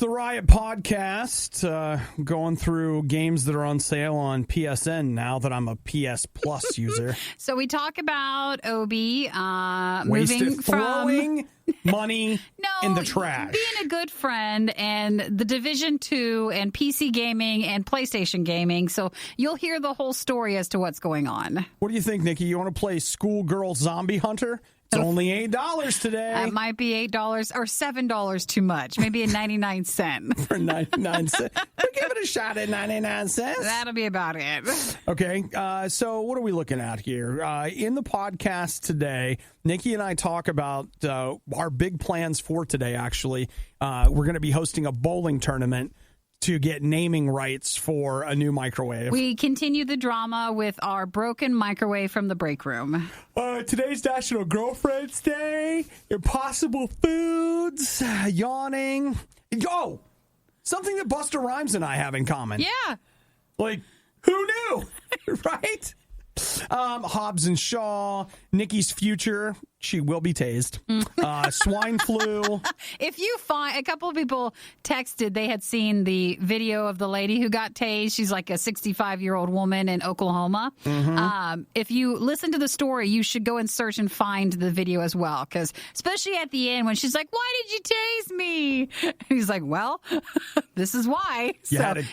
the RIOT podcast, going through games that are on sale on PSN now that I'm a PS Plus user. So we talk about Obi throwing money in the trash. Being a good friend and the Division 2 and PC gaming and PlayStation gaming. So you'll hear the whole story as to what's going on. What do you think, Nikki? You want to play Schoolgirl Zombie Hunter? It's only $8 today. That might be $8 or $7 too much. Maybe a 99 cent. For 99 cents. Give it a shot at 99 cents. That'll be about it. Okay, so what are we looking at here? In the podcast today, Nikki and I talk about our big plans for today, actually. We're going to be hosting a bowling tournament to get naming rights for a new microwave. We continue the drama with our broken microwave from the break room. Today's National Girlfriend's Day. Impossible foods. Yawning. Oh, something that Busta Rhymes and I have in common. Yeah. Like, who knew? Right? Hobbes and Shaw, Nikki's future. She will be tased. Swine flu. If you find, a couple of people texted they had seen the video of the lady who got tased. She's like a 65-year-old woman in Oklahoma. Mm-hmm. If you listen to the story, you should go and search and find the video as well. Because especially at the end when she's like, "Why did you tase me?" And he's like, "Well, this is why."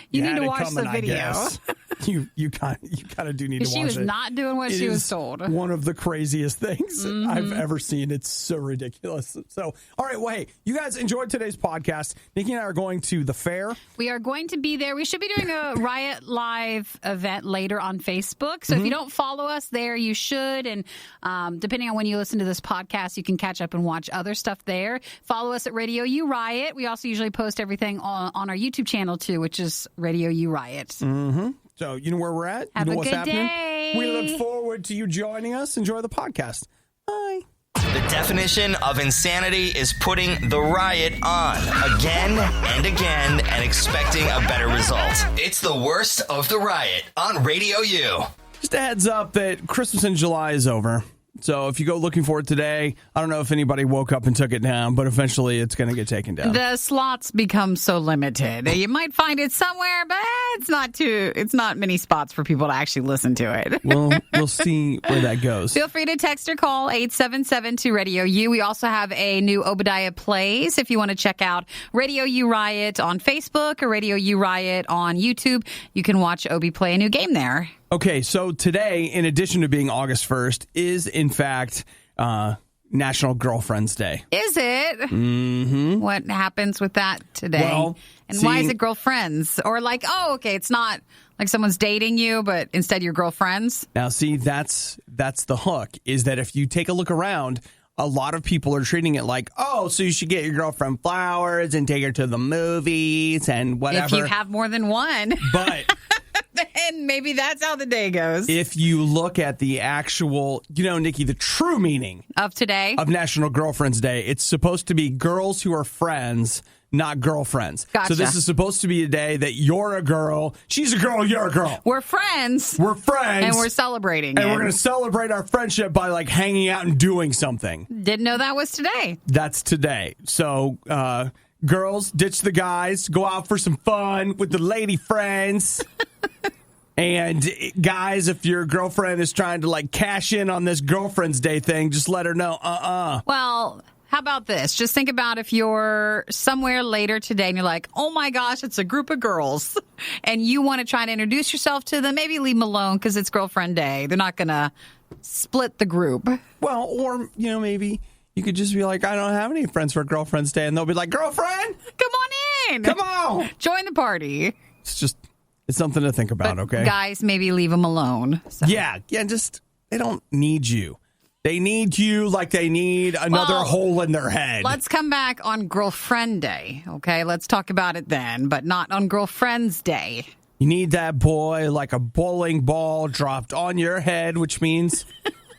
You need to watch the video. You kind of do need to watch it. She was not doing what she was told. One of the craziest things I've ever seen. It's so ridiculous. So, all right, well, hey, you guys enjoyed today's podcast. Nikki and I are going to the fair. We are going to be there. We should be doing a RIOT Live event later on Facebook. So if you don't follow us there, you should. And depending on when you listen to this podcast, you can catch up and watch other stuff there. Follow us at RadioU RIOT. We also usually post everything on our YouTube channel, too, which is RadioU RIOT. Mm-hmm. So you know where we're at? Have you know a what's good happening? day. We look forward to you joining us. Enjoy the podcast. Bye. The definition of insanity is putting the riot on again and again and expecting a better result. It's the worst of the riot on RadioU. Just a heads up that Christmas in July is over. So if you go looking for it today, I don't know if anybody woke up and took it down, but eventually it's going to get taken down. The slots become so limited. You might find it somewhere, but it's not many spots for people to actually listen to it. Well, we'll see where that goes. Feel free to text or call 877-2-RADIO-U. We also have a new Obadiah Plays if you want to check out RadioU RIOT on Facebook or RadioU RIOT on YouTube. You can watch Obi play a new game there. Okay, so today, in addition to being August 1st, is in fact National Girlfriend's Day. Is it? Mm-hmm. What happens with that today? Well, and why is it girlfriends? Or like, okay, it's not like someone's dating you, but instead you're girlfriends? Now, see, that's the hook, is that if you take a look around, a lot of people are treating it like, so you should get your girlfriend flowers and take her to the movies and whatever. If you have more than one. But then maybe that's how the day goes. If you look at the actual, Nikki, the true meaning of today, of National Girlfriend's Day, it's supposed to be girls who are friends, not girlfriends. Gotcha. So this is supposed to be a day that you're a girl, she's a girl, you're a girl. We're friends. We're friends. And we're celebrating And we're going to celebrate our friendship by hanging out and doing something. Didn't know that was today. That's today. So, girls, ditch the guys, go out for some fun with the lady friends. And guys, if your girlfriend is trying to cash in on this Girlfriend's Day thing, just let her know, Well, how about this? Just think about if you're somewhere later today and you're like, oh my gosh, it's a group of girls. And you want to try and introduce yourself to them. Maybe leave them alone because it's Girlfriend Day. They're not going to split the group. Well, or, maybe you could just be like, I don't have any friends for Girlfriend's Day. And they'll be like, girlfriend? Come on in. Come on. Join the party. It's something to think about, okay? Guys, maybe leave them alone. So. Yeah, they don't need you. They need you like they need another hole in their head. Let's come back on Girlfriend Day, okay? Let's talk about it then, but not on Girlfriend's Day. You need that boy like a bowling ball dropped on your head, which means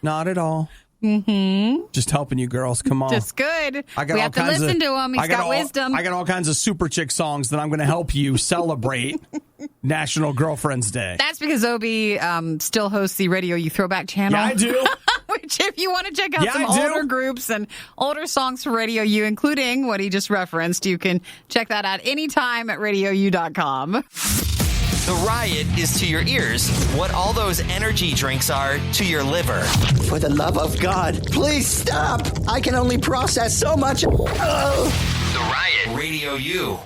not at all. Mm-hmm. Just helping you girls. Come on. Just good. We have to listen to him. He's got wisdom. I got all kinds of super chick songs that I'm going to help you celebrate National Girlfriend's Day. That's because Obi still hosts the RadioU Throwback channel. Yeah, I do. Which, if you want to check out some I do. older groups and older songs for Radio U, including what he just referenced, you can check that out anytime at RadioU.com. The Riot is to your ears what all those energy drinks are to your liver. For the love of God, please stop. I can only process so much. The Riot, Radio U.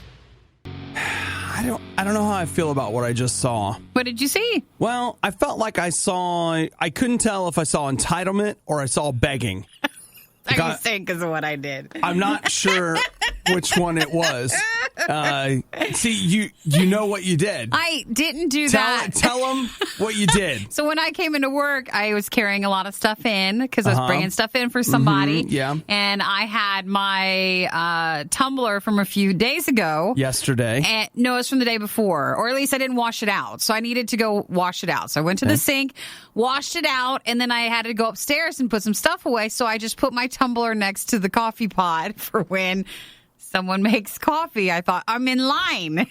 I don't know how I feel about what I just saw. What did you see? Well, I felt like I couldn't tell if I saw entitlement or I saw begging. Are you saying because of what I did? I'm not sure which one it was. See, you know what you did. I didn't do that. Tell them what you did. So when I came into work, I was carrying a lot of stuff in because I was bringing stuff in for somebody. Yeah. And I had my tumbler from a few days ago. Yesterday. And, no, it was from the day before. Or at least I didn't wash it out. So I needed to go wash it out. So I went to the sink, washed it out, and then I had to go upstairs and put some stuff away. So I just put my tumbler next to the coffee pot for when someone makes coffee. I thought, I'm in line.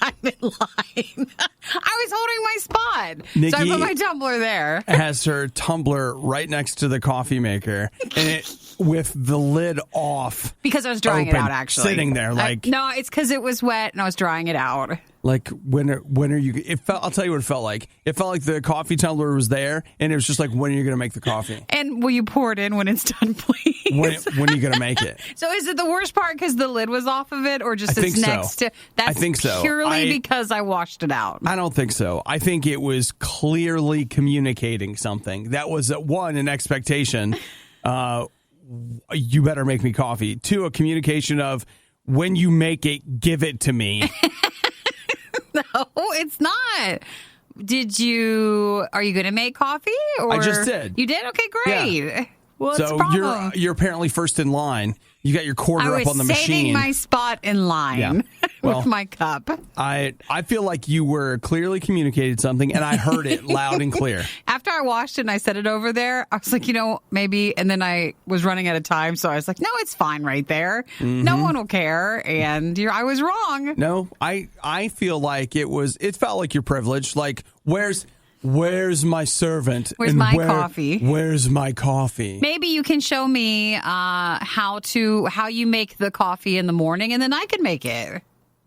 I'm in line. I was holding my spot. Nikki so I put my tumbler there. Has her tumbler right next to the coffee maker, and it with the lid off. Because I was drying it out, actually. Sitting there like... no, it's because it was wet and I was drying it out. Like, when are you... I'll tell you what it felt like. It felt like the coffee tumbler was there, and it was just like, when are you going to make the coffee? And will you pour it in when it's done, please? When are you going to make it? So is it the worst part because the lid was off of it, or just I it's think next so. to... That's I think so. Purely because I washed it out. I don't think so. I think it was clearly communicating something. That was, one, an expectation. You better make me coffee. Two, a communication of, when you make it, give it to me. No, it's not. Are you going to make coffee? Or I just did. You did? Okay, great. Yeah. Well, So you're apparently first in line. You got your quarter up on the I was machine. saving my spot in line with my cup. I feel like you were clearly communicated something, and I heard it loud and clear. After I washed it and I set it over there, I was like, maybe. And then I was running out of time, so I was like, no, it's fine right there. Mm-hmm. No one will care. And I was wrong. No, I feel like it felt like you're privileged. Like, Where's my servant? Where's my coffee? Where's my coffee? Maybe you can show me how you make the coffee in the morning, and then I can make it.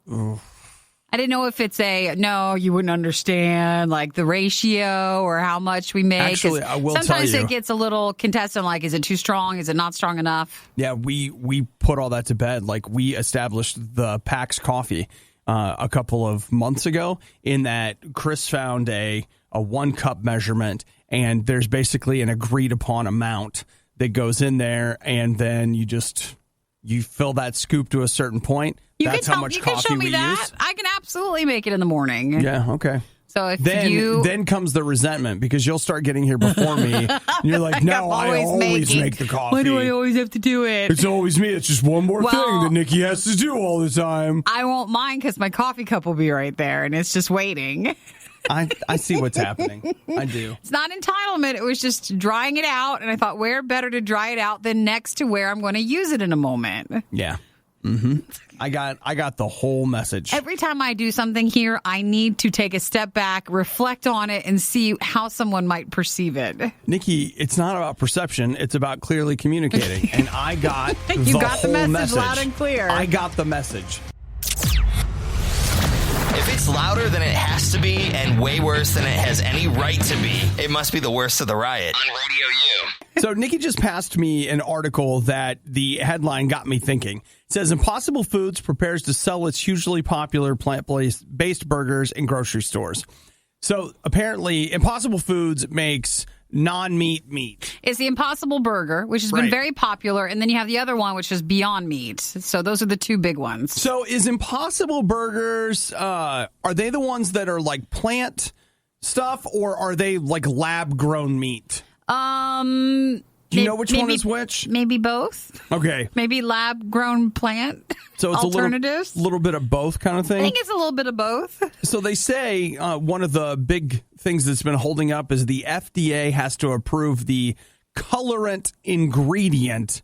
Oof. I didn't know if it's no, you wouldn't understand, like the ratio or how much we make. Actually, I will tell you. Sometimes it gets a little contested, like, is it too strong? Is it not strong enough? Yeah, we put all that to bed. Like, we established the PAX coffee a couple of months ago, in that Chris found a 1 cup measurement, and there's basically an agreed upon amount that goes in there, and then you fill that scoop to a certain point. That's how much coffee we use. I can absolutely make it in the morning. Yeah, okay. So if then comes the resentment, because you'll start getting here before me, and you're like, no, I always make the coffee. Why do I always have to do it? It's always me. It's just one more thing that Nikki has to do all the time. I won't mind, because my coffee cup will be right there, and it's just waiting. I see what's happening. I do. It's not entitlement. It was just drying it out, and I thought, where better to dry it out than next to where I'm going to use it in a moment. Yeah. Mm-hmm. I got the whole message. Every time I do something here, I need to take a step back, reflect on it, and see how someone might perceive it. Nikki, it's not about perception. It's about clearly communicating. And I got you got whole the message loud and clear. I got the message. If it's louder than it has to be and way worse than it has any right to be, it must be the worst of the riot on Radio U. So Nikki just passed me an article that the headline got me thinking. It says, Impossible Foods prepares to sell its hugely popular plant-based burgers in grocery stores. So apparently Impossible Foods makes non-meat meat. It's the Impossible Burger, which has been very popular, and then you have the other one, which is Beyond Meat. So those are the two big ones. So is Impossible Burgers, are they the ones that are like plant stuff, or are they like lab-grown meat? Do you know which one is which? Maybe both. Okay. Maybe lab-grown plant so it's alternatives. A little bit of both kind of thing? I think it's a little bit of both. So they say one of the big things that's been holding up is the FDA has to approve the colorant ingredient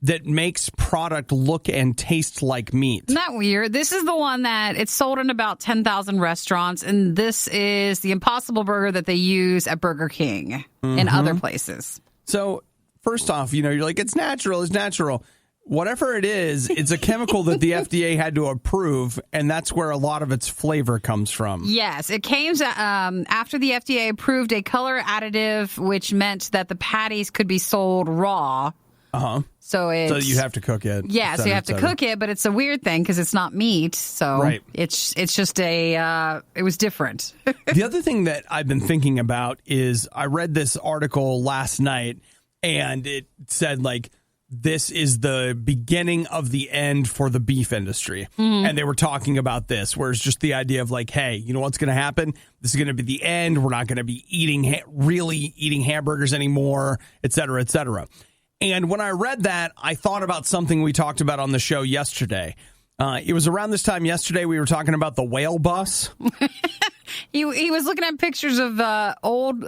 that makes product look and taste like meat. Isn't that weird? This is the one that it's sold in about 10,000 restaurants, and this is the Impossible Burger that they use at Burger King and other places. So first off, you're like, it's natural. It's natural. Whatever it is, it's a chemical that the FDA had to approve, and that's where a lot of its flavor comes from. Yes, it came after the FDA approved a color additive, which meant that the patties could be sold raw. Uh-huh. So you have to cook it. Yeah, so you have to cook it, but it's a weird thing because it's not meat. So right. it's just it was different. The other thing that I've been thinking about is I read this article last night, and it said, like, this is the beginning of the end for the beef industry. Mm-hmm. And they were talking about this, where it's just the idea of like, hey, you know what's going to happen? This is going to be the end. We're not going to be really eating hamburgers anymore, et cetera, et cetera. And when I read that, I thought about something we talked about on the show yesterday. It was around this time yesterday we were talking about the whale bus. He was looking at pictures of old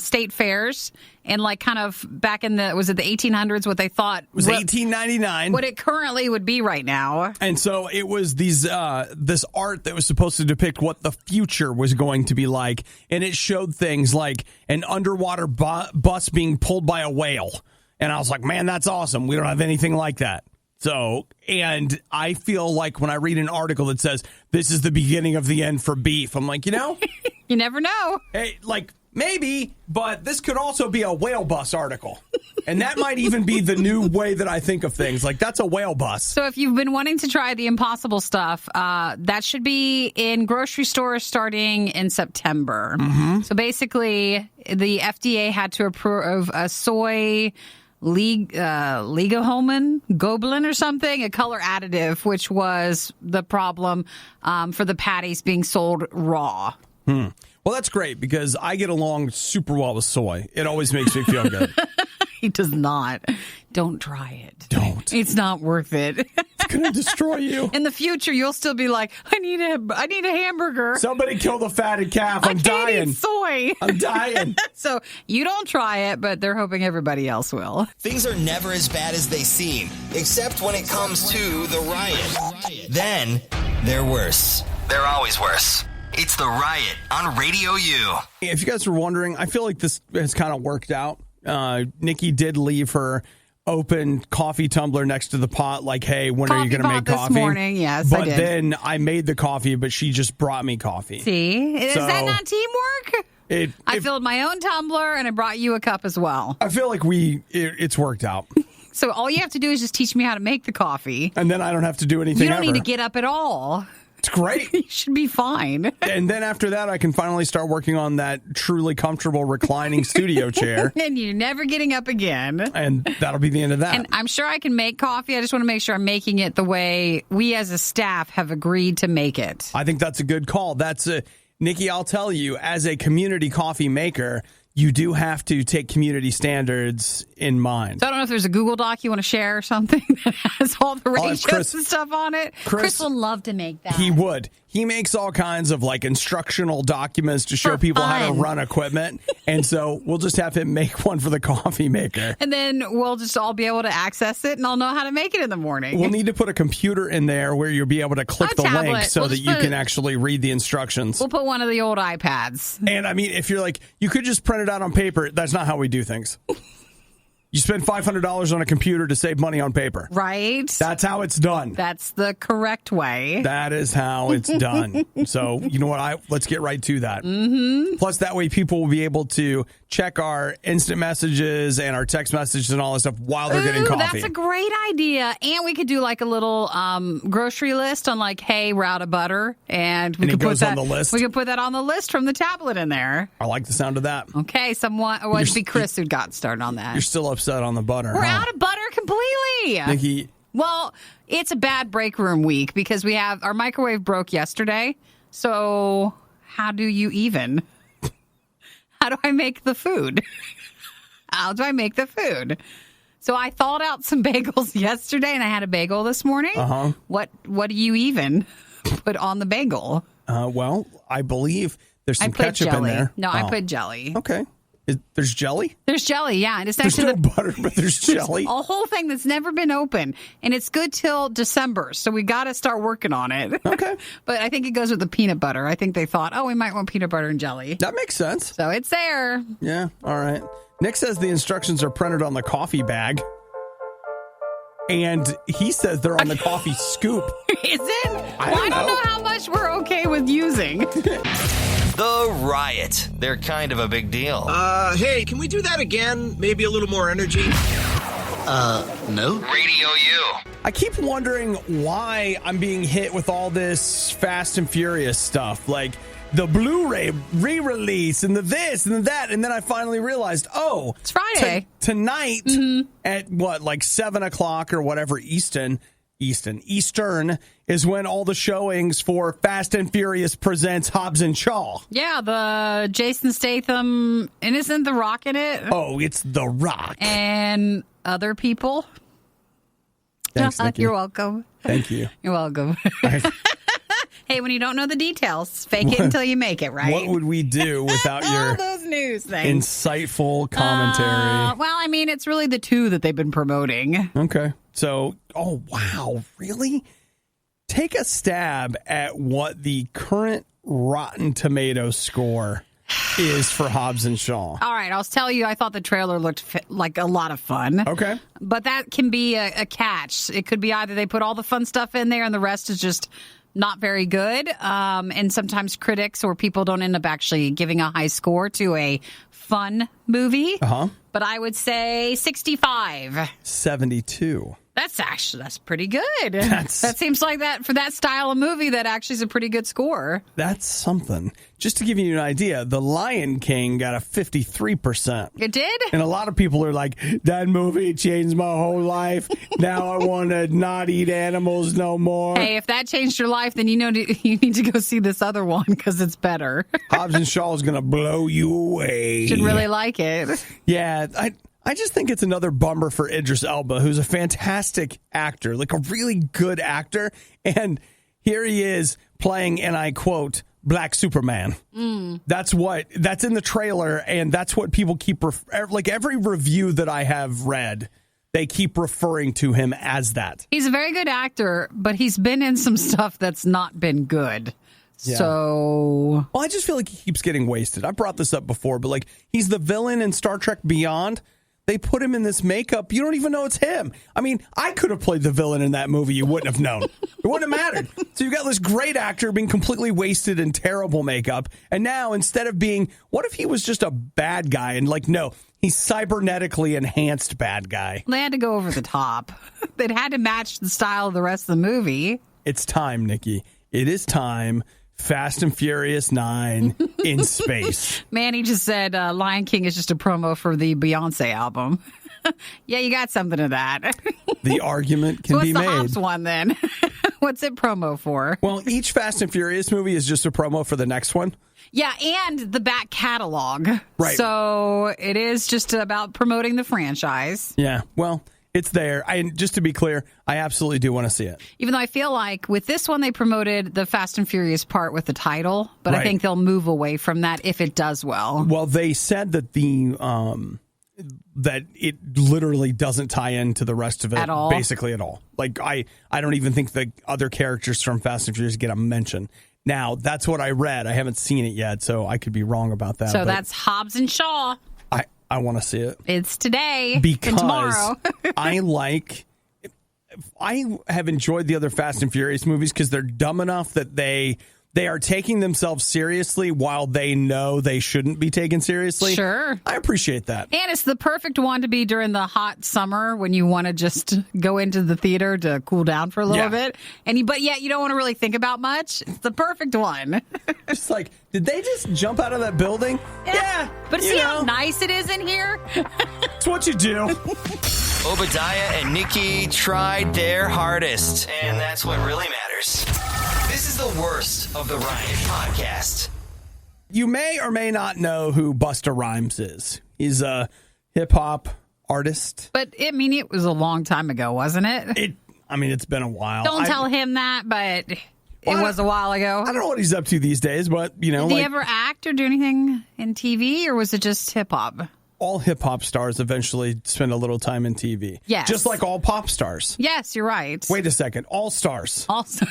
state fairs and like kind of back in the 1800s, what they thought was 1899. What it currently would be right now. And so it was this art that was supposed to depict what the future was going to be like. And it showed things like an underwater bus being pulled by a whale. And I was like, man, that's awesome. We don't have anything like that. So, and I feel like when I read an article that says this is the beginning of the end for beef, I'm like, you never know. Hey, like maybe, but this could also be a whale bus article. And that might even be the new way that I think of things. Like, that's a whale bus. So if you've been wanting to try the Impossible stuff, that should be in grocery stores starting in September. Mm-hmm. So basically, the FDA had to approve a soy Legohomen, Goblin or something, a color additive, which was the problem for the patties being sold raw. Well, that's great because I get along super well with soy. It always makes me feel good. He does not. Don't try it. Don't. It's not worth it. It's going to destroy you. In the future, you'll still be like, I need a hamburger. Somebody kill the fatted calf. I'm dying. I can't eat soy. I'm dying. So you don't try it, but they're hoping everybody else will. Things are never as bad as they seem, except when it comes to the riot. Then they're worse. They're always worse. It's the Riot on RadioU. If you guys were wondering, I feel like this has kind of worked out. Nikki did leave her open coffee tumbler next to the pot, like, hey, when are you going to make coffee? This morning, yes, but I did. Then I made the coffee, but she just brought me coffee. See? Is that not teamwork? I filled my own tumbler, and I brought you a cup as well. I feel like it's worked out. So all you have to do is just teach me how to make the coffee. And then I don't have to do anything. You don't need to get up at all. It's great. You should be fine. And then after that, I can finally start working on that truly comfortable reclining studio chair. And you're never getting up again. And that'll be the end of that. And I'm sure I can make coffee. I just want to make sure I'm making it the way we as a staff have agreed to make it. I think that's a good call. Nikki, I'll tell you, as a community coffee maker, you do have to take community standards in mind. So I don't know if there's a Google Doc you want to share or something that has all the ratios and stuff on it. Chris would love to make that. He would. He makes all kinds of like instructional documents to show people how to run equipment. And so we'll just have him make one for the coffee maker. And then we'll just all be able to access it and I'll know how to make it in the morning. We'll need to put a computer in there where you'll be able to click the link so that you can actually read the instructions. We'll put one of the old iPads. And I mean, if you're like, you could just print it out on paper. That's not how we do things. You spend $500 on a computer to save money on paper. Right. That's how it's done. That's the correct way. That is how it's done. So, you know what? Let's get right to that. Mm-hmm. Plus, that way people will be able to check our instant messages and our text messages and all that stuff while they're getting coffee. That's a great idea. And we could do like a little grocery list on like, hey, we're out of butter. And we could put that on the list. We could put that on the list from the tablet in there. I like the sound of that. Okay, it'd be Chris who got started on that. You're still upset on the butter. We're out of butter completely. Nikki. Well, it's a bad break room week because our microwave broke yesterday. So how do you even? How do I make the food? How do I make the food? So I thawed out some bagels yesterday, and I had a bagel this morning. Uh-huh. What do you even put on the bagel? Well, I believe there's some ketchup jelly. in there. No, I put jelly. Okay. There's jelly? There's jelly, yeah. And it's There's actually no butter, but there's jelly. a whole thing that's never been open. And it's good till December. So we got to start working on it. Okay. But I think it goes with the peanut butter. I think they thought, we might want peanut butter and jelly. That makes sense. So it's there. Yeah, all right. Nick says the instructions are printed on the coffee bag. And he says they're on the coffee scoop. Is it? I don't know how much we're okay with using. The Riot. They're kind of a big deal. Hey, can we do that again? Maybe a little more energy? No? RadioU. I keep wondering why I'm being hit with all this Fast and Furious stuff. Like the Blu-ray re-release and the this and the that. And then I finally realized, it's Friday. Tonight at like 7 o'clock or whatever Eastern is when all the showings for Fast and Furious presents Hobbs and Shaw. Yeah, the Jason Statham, and isn't The Rock in it? Oh, it's The Rock. And other people. Thanks, Nikki. You're welcome. Thank you. You're welcome. Hey, when you don't know the details, fake it until you make it, right? What would we do without all your those news things? insightful commentary? Well, I mean, it's really the two that they've been promoting. Okay. So, wow, really? Take a stab at what the current Rotten Tomatoes score is for Hobbs and Shaw. All right, I'll tell you, I thought the trailer looked like a lot of fun. Okay. But that can be a catch. It could be either they put all the fun stuff in there and the rest is just not very good. And sometimes critics or people don't end up actually giving a high score to a fun movie. Uh-huh. But I would say 65. 72. That's pretty good. That seems like that for that style of movie, that actually is a pretty good score. That's something. Just to give you an idea, The Lion King got a 53%. It did? And a lot of people are like, that movie changed my whole life. Now I want to not eat animals no more. Hey, if that changed your life, then you need to go see this other one because it's better. Hobbs and Shaw is going to blow you away. You should really like it. Yeah, I just think it's another bummer for Idris Elba, who's a fantastic actor, like a really good actor. And here he is playing, and I quote, Black Superman. That's in the trailer, and that's what people keep, like every review that I have read, they keep referring to him as that. He's a very good actor, but he's been in some stuff that's not been good. Yeah. So, well, I just feel like he keeps getting wasted. I brought this up before, but like he's the villain in Star Trek Beyond. They put him in this makeup. You don't even know it's him. I mean, I could have played the villain in that movie. You wouldn't have known. It wouldn't have mattered. So you got this great actor being completely wasted in terrible makeup. And now instead of being, what if he was just a bad guy? And like, no, he's cybernetically enhanced bad guy. they had to go over the top. It had to match the style of the rest of the movie. It's time, Nikki. It is time. Fast and Furious 9 in space. Manny just said Lion King is just a promo for the Beyonce album. Yeah, you got something to that. The argument can be made. What's the Hobbs one then? What's it promo for? Well, each Fast and Furious movie is just a promo for the next one. Yeah, and the back catalog. Right. So it is just about promoting the franchise. Yeah, well, it's there. Just to be clear, I absolutely do want to see it. Even though I feel like with this one, they promoted the Fast and Furious part with the title, but I think they'll move away from that if it does well. Well, they said that that it literally doesn't tie into the rest of it at all. Basically at all. Like I don't even think the other characters from Fast and Furious get a mention. Now, that's what I read. I haven't seen it yet, so I could be wrong about that. So that's Hobbs and Shaw. I want to see it. It's today because and tomorrow. I have enjoyed the other Fast and Furious movies because they're dumb enough that they are taking themselves seriously while they know they shouldn't be taken seriously. Sure. I appreciate that. And it's the perfect one to be during the hot summer when you want to just go into the theater to cool down for a little bit. But yet you don't want to really think about much. It's the perfect one. It's like, did they just jump out of that building? Yeah. But see how nice it is in here? It's what you do. Obadiah and Nikki tried their hardest, and that's what really matters. This is the worst of the Riot podcast. You may or may not know who Busta Rhymes is. He's a hip-hop artist. But, I mean, it was a long time ago, wasn't it? It's been a while. Don't tell him that, but... it was a while ago. I don't know what he's up to these days, but, you know. Did he ever act or do anything in TV, or was it just hip-hop? All hip-hop stars eventually spend a little time in TV. Yes. Just like all pop stars. Yes, you're right. Wait a second. All stars. Also...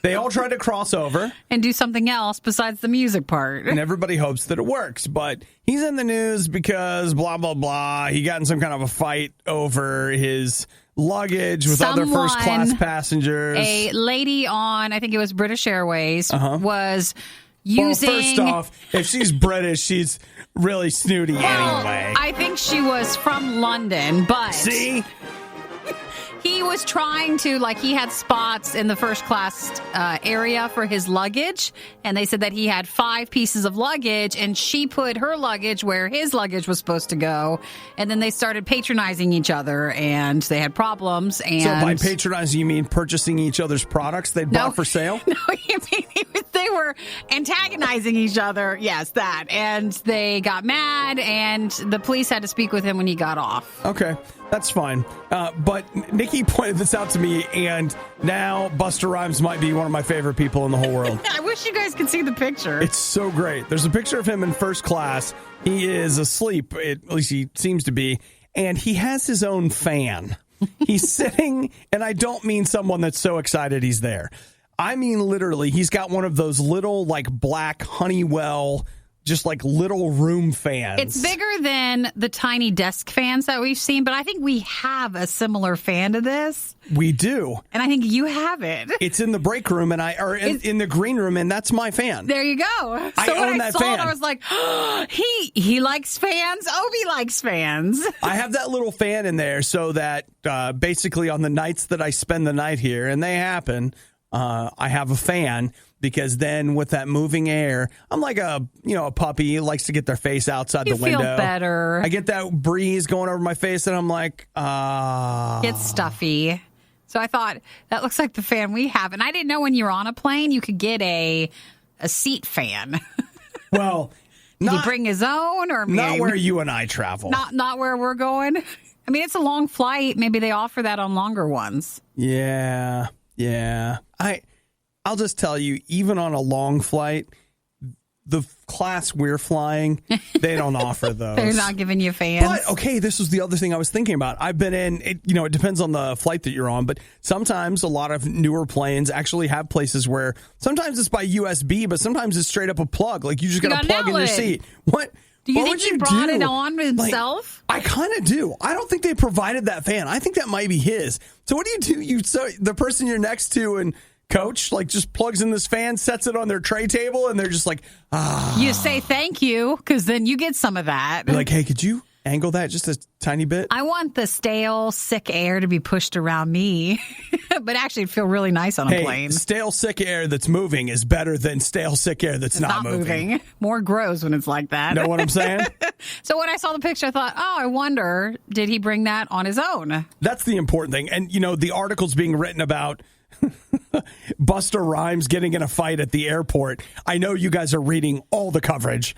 They all try to cross over. And do something else besides the music part. And everybody hopes that it works. But he's in the news because blah, blah, blah. He got in some kind of a fight over his luggage with other first-class passengers. A lady on, I think it was British Airways, was using... Well, first off, if she's British, she's really snooty anyway. I think she was from London, but... See? He was trying to, like, he had spots in the first class area for his luggage, and they said that he had 5 pieces of luggage, and she put her luggage where his luggage was supposed to go, and then they started patronizing each other, and they had problems. And so by patronizing, you mean purchasing each other's products they bought for sale? No, you mean they were antagonizing each other. Yes, that. And they got mad, and the police had to speak with him when he got off. Okay. That's fine. But Nikki pointed this out to me, and now Busta Rhymes might be one of my favorite people in the whole world. I wish you guys could see the picture. It's so great. There's a picture of him in first class. He is asleep, at least he seems to be, and he has his own fan. He's sitting, and I don't mean someone that's so excited he's there. I mean literally, he's got one of those little, like, black Honeywell, just like little room fans. It's bigger than the tiny desk fans that we've seen, but I think we have a similar fan to this. We do. And I think you have it. It's in the break room in the green room, and that's my fan. There you go. I so when own I that saw fan. it, I was like, oh, he likes fans. Obi likes fans. I have that little fan in there so that basically on the nights that I spend the night here, and they happen, I have a fan. Because then with that moving air, I'm like a puppy who likes to get their face outside the window. You feel better. I get that breeze going over my face, and I'm like, It's stuffy. So I thought, that looks like the fan we have. And I didn't know when you're on a plane, you could get a seat fan. Well, Did he bring his own? Or not where you and I travel. Not where we're going? I mean, it's a long flight. Maybe they offer that on longer ones. Yeah. I'll just tell you, even on a long flight, the class we're flying, they don't offer those. They're not giving you fans. But, okay, this was the other thing I was thinking about. I've been in, it depends on the flight that you're on, but sometimes a lot of newer planes actually have places where sometimes it's by USB, but sometimes it's straight up a plug. Like, you just got a plug in your seat. What? Do you think he brought it on himself? Like, I kind of do. I don't think they provided that fan. I think that might be his. So what do? The person you're next to and coach, like, just plugs in this fan, sets it on their tray table, and they're just like, You say thank you, because then you get some of that. They're like, hey, could you angle that just a tiny bit? I want the stale, sick air to be pushed around me, but actually it'd feel really nice on a plane. Stale, sick air that's moving is better than stale, sick air that's not moving. More gross when it's like that. Know what I'm saying? So when I saw the picture, I thought, I wonder, did he bring that on his own? That's the important thing. And, the article's being written about Busta Rhymes getting in a fight at the airport. I know you guys are reading all the coverage,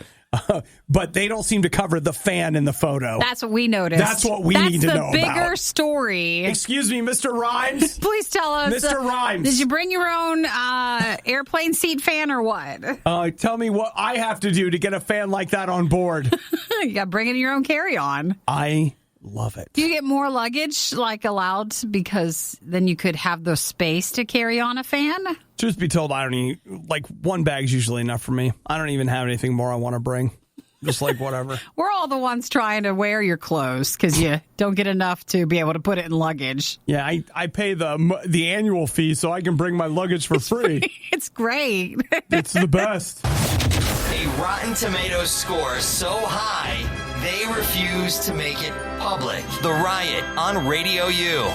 but they don't seem to cover the fan in the photo. That's what we noticed. That's what we need to know about. That's the bigger story. Excuse me, Mr. Rhymes. Please tell us. Mr. Rhymes. Did you bring your own airplane seat fan or what? Tell me what I have to do to get a fan like that on board. You got to bring in your own carry-on. I love it. Do you get more luggage allowed because then you could have the space to carry on a fan? Truth be told, I don't even, one bag's usually enough for me. I don't even have anything more I want to bring. Just whatever. We're all the ones trying to wear your clothes because you don't get enough to be able to put it in luggage. Yeah, I pay the annual fee so I can bring my luggage for free. It's great. It's the best. A Rotten Tomatoes score so high, they refuse to make it public. The Riot on RadioU.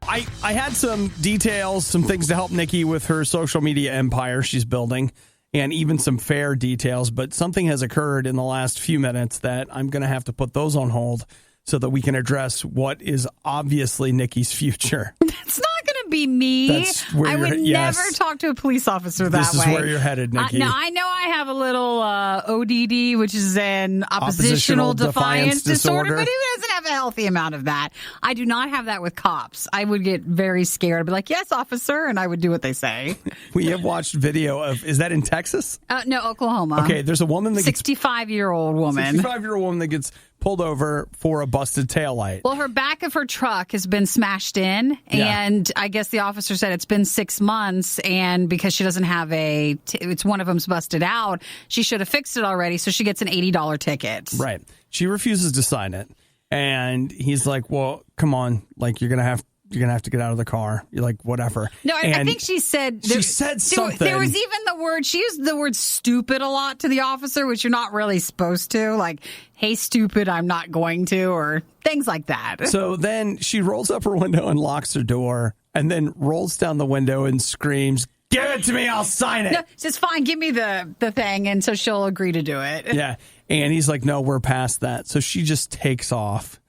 I had some details, some things to help Nikki with her social media empire she's building, and even some fair details, but something has occurred in the last few minutes that I'm going to have to put those on hold so that we can address what is obviously Nikki's future. That's not going to be me. I would never talk to a police officer that way. This is where you're headed, Nikki. Now, I know I have a little ODD, which is an oppositional defiance disorder, but who doesn't have a healthy amount of that. I do not have that with cops. I would get very scared. I'd be like, yes, officer, and I would do what they say. We have watched video of, is that in Texas? No, Oklahoma. Okay, there's a woman that 65-year-old woman. 65-year-old woman that gets pulled over for a busted taillight. Well, her back of her truck has been smashed in, and I guess the officer said it's been 6 months, and because she doesn't have it's one of them's busted out, she should have fixed it already, so she gets an $80 ticket. Right. She refuses to sign it, and he's like, well, come on, like, you're gonna have to get out of the car. You're like, whatever. No, I think she said something. There was even the word, she used the word stupid a lot to the officer, which you're not really supposed to. Like, hey, stupid, I'm not going to, or things like that. So then she rolls up her window and locks her door, and then rolls down the window and screams, give it to me, I'll sign it. No, she says, fine, give me the thing, and so she'll agree to do it. Yeah. And he's like, no, we're past that. So she just takes off.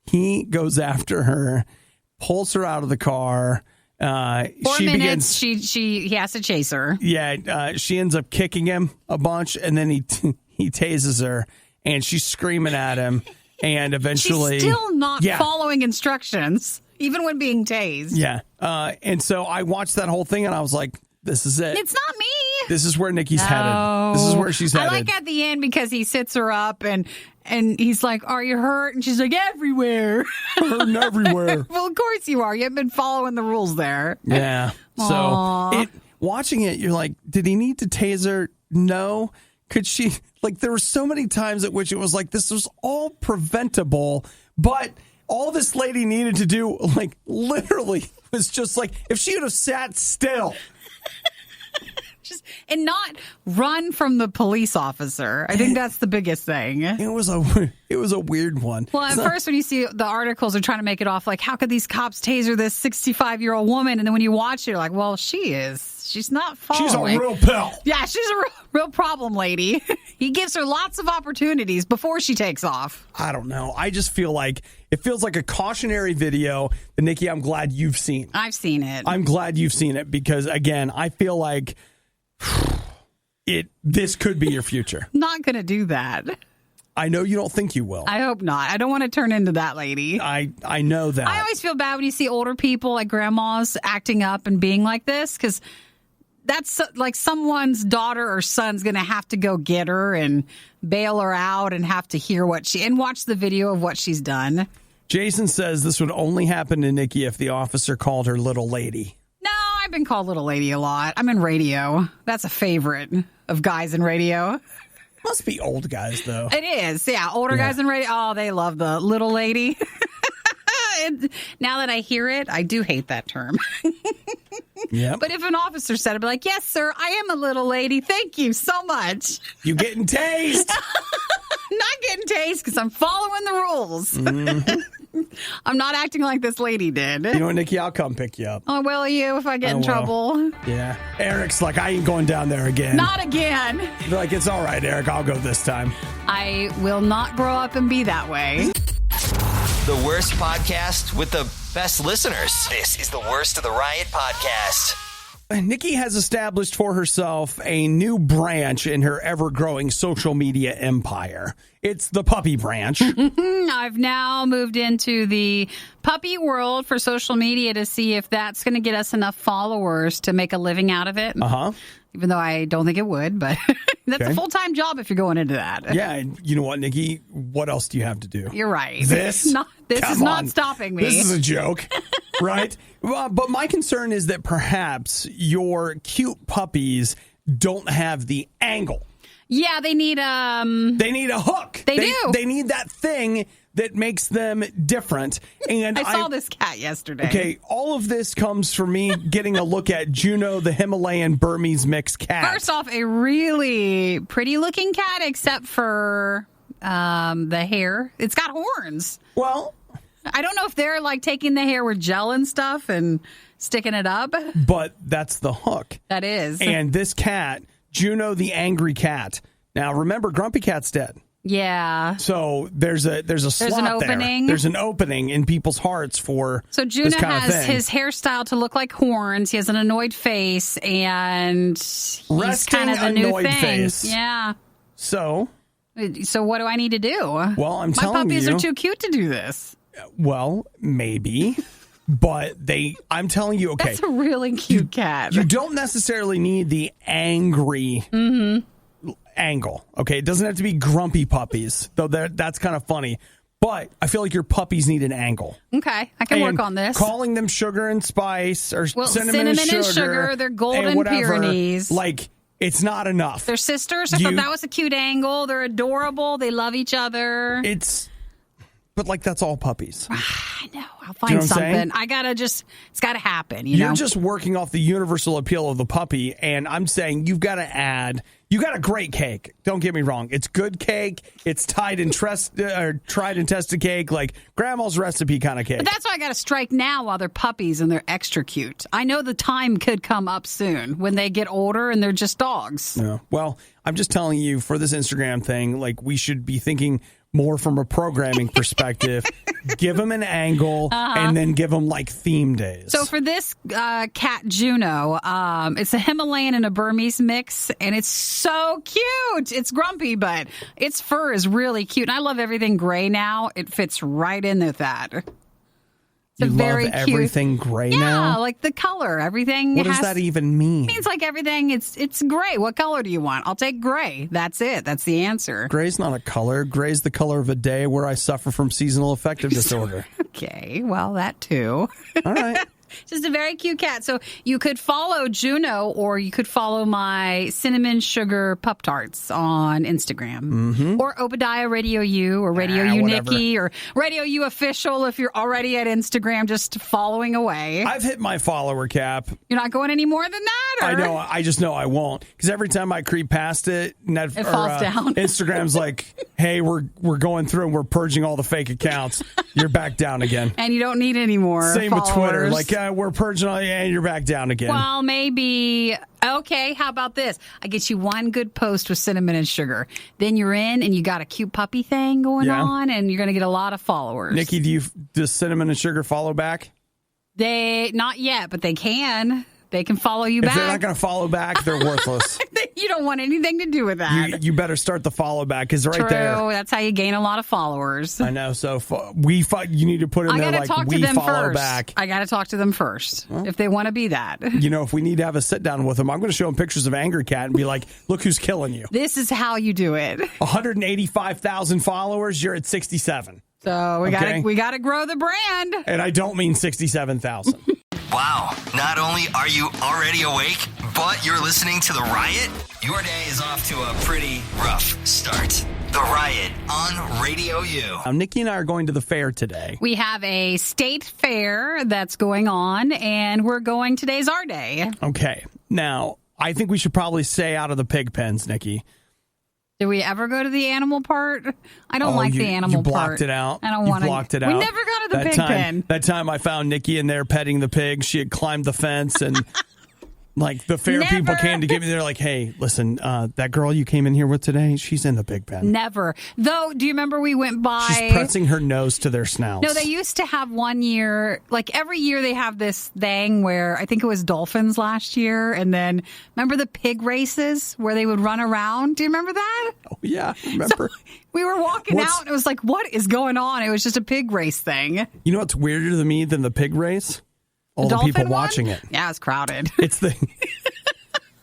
He goes after her, pulls her out of the car. 4 minutes, he has to chase her. Yeah, she ends up kicking him a bunch, and then he tases her, and she's screaming at him, and eventually... She's still not following instructions, even when being tased. Yeah, and so I watched that whole thing, and I was like, this is it. It's not me. This is where Nikki's headed. This is where she's headed. I like at the end because he sits her up and he's like, are you hurt? And she's like, everywhere. Hurting everywhere. Well, of course you are. You haven't been following the rules there. Yeah. So watching it, you're like, did he need to tase her? No. Could she? Like, there were so many times at which it was like, this was all preventable, but all this lady needed to do, like, literally was just like, if she would have sat still. And not run from the police officer. I think that's the biggest thing. It was a weird one. Well, at first when you see the articles are trying to make it off like, how could these cops taser this 65-year-old woman? And then when you watch it, you're like, well, she's not following. She's a real pill. Yeah, she's a real problem lady. He gives her lots of opportunities before she takes off. I don't know. I just feel like it feels like a cautionary video that, Nikki, I'm glad you've seen. I've seen it. I'm glad you've seen it because, again, I feel like this could be your future. Not going to do that. I know you don't think you will. I hope not. I don't want to turn into that lady. I know that. I always feel bad when you see older people like grandmas acting up and being like this because that's like someone's daughter or son's going to have to go get her and bail her out and have to hear and watch the video of what she's done. Jason says this would only happen to Nikki if the officer called her little lady. No, I've been called little lady a lot. I'm in radio. That's a favorite of guys in radio. Must be old guys, though. It is. Yeah, older guys in radio. Oh, they love the little lady. And now that I hear it, I do hate that term. Yeah. But if an officer said it, I'd be like, yes, sir, I am a little lady. Thank you so much. You getting tased? Not getting tased because I'm following the rules. Mm-hmm. I'm not acting like this lady did. You know what, Nikki? I'll come pick you up. Oh, will you if I get in trouble? Yeah. Eric's like, I ain't going down there again. Not again. They're like, it's all right, Eric. I'll go this time. I will not grow up and be that way. The worst podcast with the best listeners. This is the Worst of the Riot podcast. Nikki has established for herself a new branch in her ever-growing social media empire. It's the puppy branch. I've now moved into the puppy world for social media to see if that's going to get us enough followers to make a living out of it. Uh-huh. Even though I don't think it would, but that's a full-time job if you're going into that. Yeah, and you know what, Nikki? What else do you have to do? You're right. This is Come not on. stopping me. This is a joke, right? But my concern is that perhaps your cute puppies don't have the angle. Yeah, they need a hook. They do. They need that thing that makes them different. And I saw this cat yesterday. Okay, all of this comes from me getting a look at Juno, the Himalayan Burmese mixed cat. First off, a really pretty looking cat, except for the hair. It's got horns. Well, I don't know if they're like taking the hair with gel and stuff and sticking it up. But that's the hook. That is. And this cat, Juno the angry cat. Now, remember, Grumpy Cat's dead. Yeah. So there's a slot an opening. There's an opening in people's hearts for So Juno this kind of has thing. his hairstyle to look like horns. He has an annoyed face, and he's Resting kind of the new annoyed thing. face. Yeah. So So what do I need to do? Well, I'm My telling puppies you. are too cute to do this. Well, maybe. But I'm telling you, okay. That's a really cute cat. You don't necessarily need the angry angle. Okay. It doesn't have to be grumpy puppies, though that's kind of funny. But I feel like your puppies need an angle. Okay, I can work on this. Calling them sugar and spice or cinnamon and sugar. sugar, they're golden Pyrenees. Like, it's not enough. They're sisters. I thought that was a cute angle. They're adorable. They love each other. But like, that's all puppies. I know. I'll find something. It's got to happen. You're just working off the universal appeal of the puppy, and I'm saying you got a great cake. Don't get me wrong. It's good cake. It's tried and tested cake, like grandma's recipe kind of cake. But that's why I got to strike now while they're puppies and they're extra cute. I know the time could come up soon when they get older and they're just dogs. Yeah. Well, I'm just telling you, for this Instagram thing, like, we should be thinking more from a programming perspective. Give them an angle and then give them like theme days. So for this cat Juno, it's a Himalayan and a Burmese mix, and it's so cute. It's grumpy, but its fur is really cute. And I love everything gray now. It fits right in with that. You love everything gray now? Yeah, like the color. Everything. What does that even mean? It means like everything, it's gray. What color do you want? I'll take gray. That's it. That's the answer. Gray's not a color. Gray's the color of a day where I suffer from seasonal affective disorder. Okay, well, that too. All right. Just a very cute cat. So you could follow Juno, or you could follow my cinnamon sugar pup tarts on Instagram, or Obadiah RadioU, or RadioU Nikki, or RadioU official if you're already at Instagram, just following away. I've hit my follower cap. You're not going any more than that? Or? I know. I just know I won't, because every time I creep past it falls down. Instagram's like, hey, we're going through and we're purging all the fake accounts. You're back down again. And you don't need any more Same followers. with Twitter. Like, we're purging all, and you're back down again. Well, maybe. Okay, how about this? I get you one good post with cinnamon and sugar. Then you're in, and you got a cute puppy thing going on, and you're going to get a lot of followers. Nikki, does cinnamon and sugar follow back? Not yet, but they can. They can follow you back. If they're not going to follow back, they're worthless. You don't want anything to do with that. You better start the follow back, because right True. there. That's how you gain a lot of followers. I know. So you need to put in there like we follow back. I got to talk to them first if they want to be that. If we need to have a sit down with them, I'm going to show them pictures of Angry Cat and be like, look who's killing you. This is how you do it. 185,000 followers. You're at 67. So we got to grow the brand. And I don't mean 67,000. Wow, not only are you already awake, but you're listening to The Riot? Your day is off to a pretty rough start. The Riot on RadioU. Now, Nikki and I are going to the fair today. We have a state fair that's going on, and we're going, today's our day. Okay. Now, I think we should probably stay out of the pig pens, Nikki. Did we ever go to the animal part? I don't like the animal part. You blocked it out. I don't want to. You blocked it out. We never go to the pig pen. That time I found Nikki in there petting the pig. She had climbed the fence, and like the fair people came to get me. They're like, hey, listen, that girl you came in here with today, she's in the pig pen. Never. Though, do you remember we went by? She's pressing her nose to their snouts. No, they used to have one year, like every year they have this thing where I think it was dolphins last year. And then remember the pig races where they would run around? Do you remember that? Oh, yeah. Remember? So we were walking out and it was like, what is going on? It was just a pig race thing. You know what's weirder to me than the pig race? All the people watching it. Yeah, it's crowded. It's the...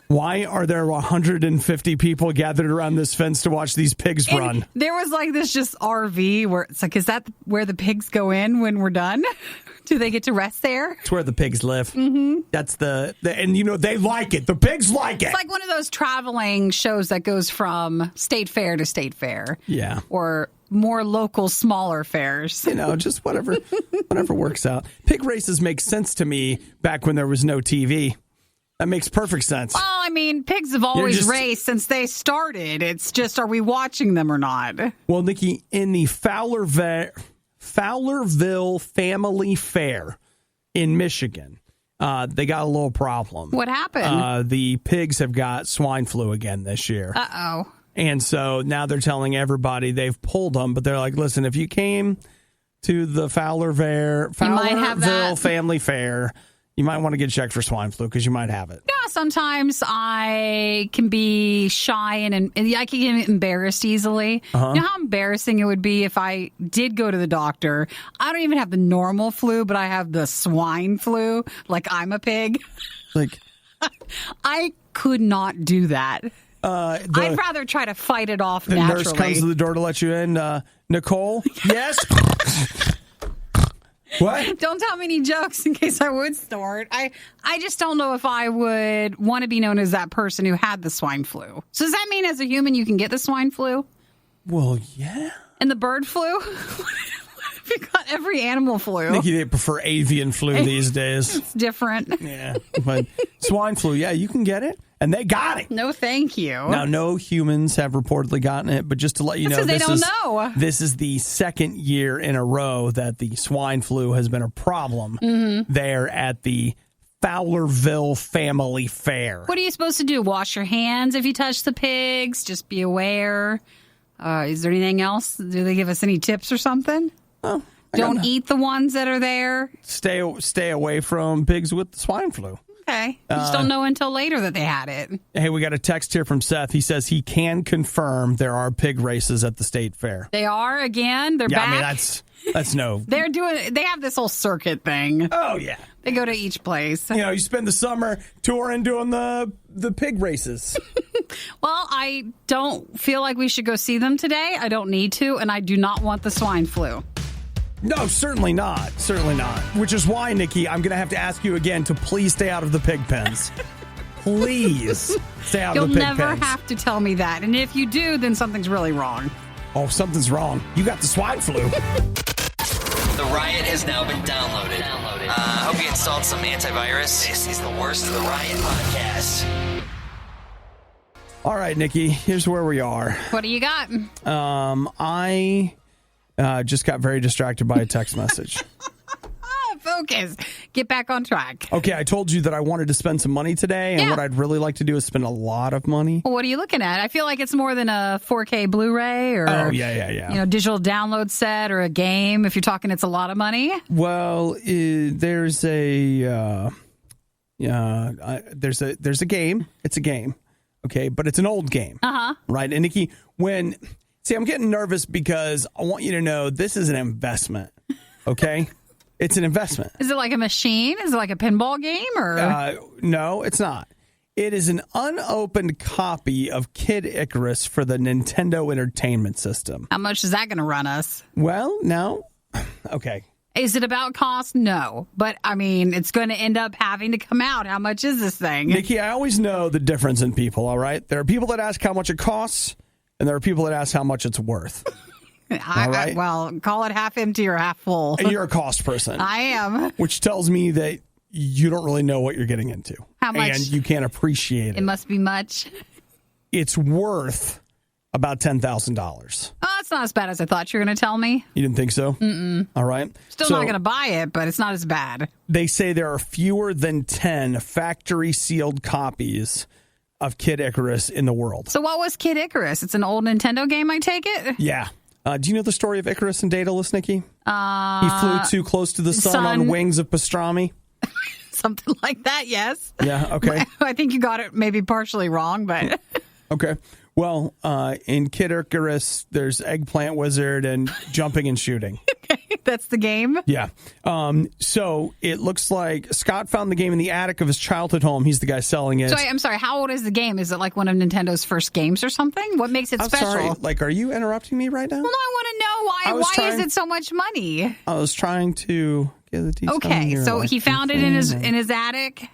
Why are there 150 people gathered around this fence to watch these pigs run? There was like this just RV where it's like, is that where the pigs go in when we're done? Do they get to rest there? It's where the pigs live. Mm-hmm. That's and they like it. The pigs like it. It's like one of those traveling shows that goes from state fair to state fair. Yeah. Or more local, smaller fairs. Just whatever works out. Pig races make sense to me back when there was no TV. That makes perfect sense. Well, I mean, pigs have always raced since they started. It's just, are we watching them or not? Well, Nikki, in the Fowlerville Family Fair in Michigan, they got a little problem. What happened? The pigs have got swine flu again this year. Uh-oh. And so now they're telling everybody they've pulled them, but they're like, listen, if you came to the Fowlerville Family Fair, You might want to get checked for swine flu because you might have it. Yeah, sometimes I can be shy and I can get embarrassed easily. You know how embarrassing it would be if I did go to the doctor. I don't even have the normal flu, but I have the swine flu, like I'm a pig. Like, I could not do that. I'd rather try to fight it off naturally. The nurse comes to the door to let you in. Nicole? Yes? What? Don't tell me any jokes in case I would snort. I just don't know if I would want to be known as that person who had the swine flu. So does that mean as a human you can get the swine flu? Well, yeah. And the bird flu? What if you got every animal flu? Nikki, they prefer avian flu these days. It's different. Yeah. But swine flu, yeah, you can get it. And they got it. No, thank you. Now, no humans have reportedly gotten it, but just to let you know, they don't know. This is the second year in a row that the swine flu has been a problem there at the Fowlerville Family Fair. What are you supposed to do? Wash your hands if you touch the pigs? Just be aware. Is there anything else? Do they give us any tips or something? Oh, don't eat the ones that are there. Stay away from pigs with the swine flu. Okay. You just don't know until later that they had it. Hey, we got a text here from Seth. He says he can confirm there are pig races at the state fair. They are again. They're back. I mean, that's no. They have this whole circuit thing. Oh yeah. They go to each place. You know, you spend the summer touring doing the pig races. Well, I don't feel like we should go see them today. I don't need to, and I do not want the swine flu. No, certainly not. Certainly not. Which is why, Nikki, I'm going to have to ask you again to please stay out of the pig pens. Please stay out of the pig pens. You'll never have to tell me that. And if you do, then something's really wrong. Oh, something's wrong. You got the swine flu. The Riot has now been downloaded. Hope you installed some antivirus. This is the worst of the Riot podcast. All right, Nikki, here's where we are. What do you got? I just got very distracted by a text message. Focus. Get back on track. Okay, I told you that I wanted to spend some money today, and what I'd really like to do is spend a lot of money. Well, what are you looking at? I feel like it's more than a 4K Blu-ray or digital download set or a game. If you're talking, it's a lot of money. Well, there's a game. It's a game, okay, but it's an old game, right? And Nikki, I'm getting nervous because I want you to know this is an investment, okay? It's an investment. Is it like a machine? Is it like a pinball game? Or no, it's not. It is an unopened copy of Kid Icarus for the Nintendo Entertainment System. How much is that going to run us? Well, now, okay. Is it about cost? No. But, I mean, it's going to end up having to come out. How much is this thing? Nikki, I always know the difference in people, all right? There are people that ask how much it costs, and there are people that ask how much it's worth. Well, call it half empty or half full. And you're a cost person. I am. Which tells me that you don't really know what you're getting into. How much? And you can't appreciate it. It must be much. It's worth about $10,000. Oh, that's not as bad as I thought you were going to tell me. You didn't think so? Mm-mm. All right. Still not going to buy it, but it's not as bad. They say there are fewer than 10 factory-sealed copies of Kid Icarus in the world. So what was Kid Icarus? It's an old Nintendo game, I take it? Yeah. Do you know the story of Icarus and Daedalus, Nikki? He flew too close to the sun on wings of pastrami. Something like that, yes. Yeah, okay. I think you got it maybe partially wrong, but... Okay. Well, in Kid Icarus, there's Eggplant Wizard and jumping and shooting. Okay, that's the game? Yeah. So it looks like Scott found the game in the attic of his childhood home. He's the guy selling it. So I'm sorry, how old is the game? Is it like one of Nintendo's first games or something? What makes it special? Sorry, like, are you interrupting me right now? Well, no, I want to know why is it so much money? I was trying to get the details. Okay, so he found it in his attic.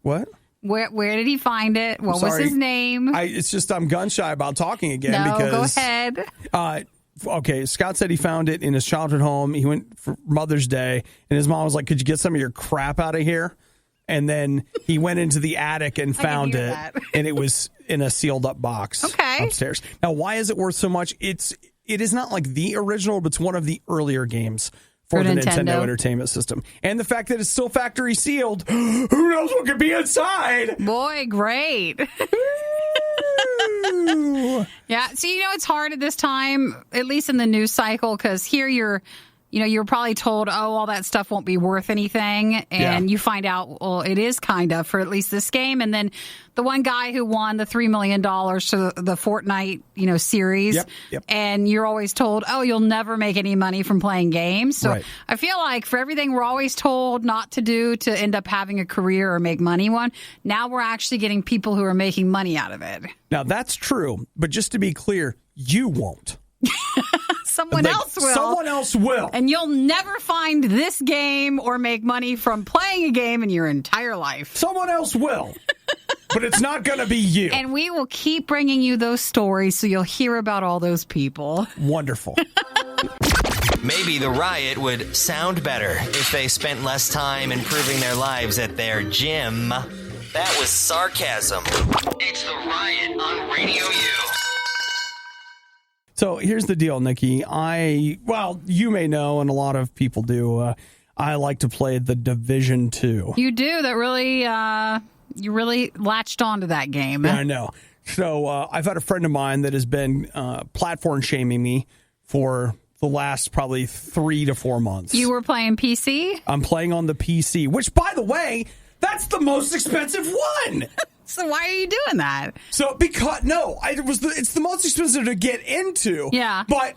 What? Where did he find it? What was his name? It's just I'm gun shy about talking again. No, because, go ahead. Okay, Scott said he found it in his childhood home. He went for Mother's Day, and his mom was like, "Could you get some of your crap out of here?" And then he went into the attic and found it, and it was in a sealed up box upstairs. Now, why is it worth so much? It is not like the original, but it's one of the earlier games for the Nintendo Entertainment System. And the fact that it's still factory sealed, who knows what could be inside? Boy, great. Yeah, so it's hard at this time, at least in the news cycle, because here you're you're probably told, oh, all that stuff won't be worth anything. And you find out, well, it is kind of for at least this game. And then the one guy who won the $3 million to the Fortnite, series. Yep. And you're always told, oh, you'll never make any money from playing games. So Right. I feel like for everything we're always told not to do to end up having a career or make money now we're actually getting people who are making money out of it. Now, that's true. But just to be clear, you won't. Someone else will. Someone else will. And you'll never find this game or make money from playing a game in your entire life. Someone else will. But it's not going to be you. And we will keep bringing you those stories so you'll hear about all those people. Wonderful. Maybe the riot would sound better if they spent less time improving their lives at their gym. That was sarcasm. It's the riot on RadioU. So here's the deal, Nikki. You may know, and a lot of people do, I like to play the Division 2. You do. That really, you really latched onto that game. Yeah, I know. So I've had a friend of mine that has been platform shaming me for the last probably 3 to 4 months. You were playing PC? I'm playing on the PC, which, by the way, that's the most expensive one. So why are you doing that? So it's the most expensive to get into. Yeah. But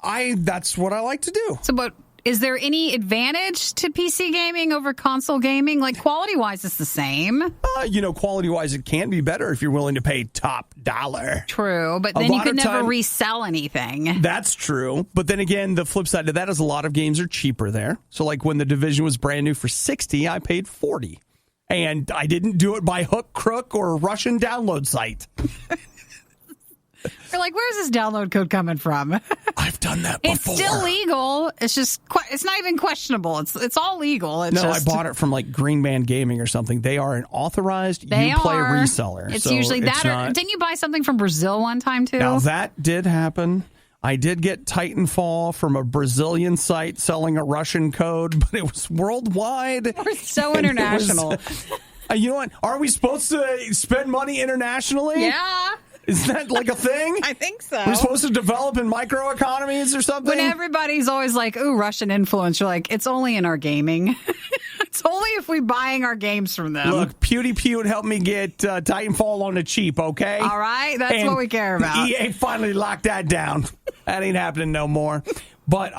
I that's what I like to do. So, but is there any advantage to PC gaming over console gaming? Like quality wise, it's the same. Quality wise, it can be better if you're willing to pay top dollar. True, but A then you lot could of never time- resell anything. That's true. But then again, the flip side of that is a lot of games are cheaper there. So like when the Division was brand new for $60, I paid $40. And I didn't do it by hook, crook, or Russian download site. You're like, where's this download code coming from? I've done that before. It's still legal. It's just, it's not even questionable. It's all legal. It's I bought it from like Green Man Gaming or something. They are an authorized They Uplay are. reseller. It's So usually it's that. not- Didn't you buy something from Brazil one time too? Now that did happen. I did get Titanfall from a Brazilian site selling a Russian code, but it was worldwide. We're so And it international. was- you know what? Are we supposed to spend money internationally? Yeah, Is that like a thing? I think so. We're supposed to develop in microeconomies or something? When everybody's always like, ooh, Russian influence, you're like, it's only in our gaming. It's only if we're buying our games from them. Look, PewDiePie helped me get Titanfall on the cheap, okay? All right, that's And what we care about. EA finally locked that down. That ain't happening no more. But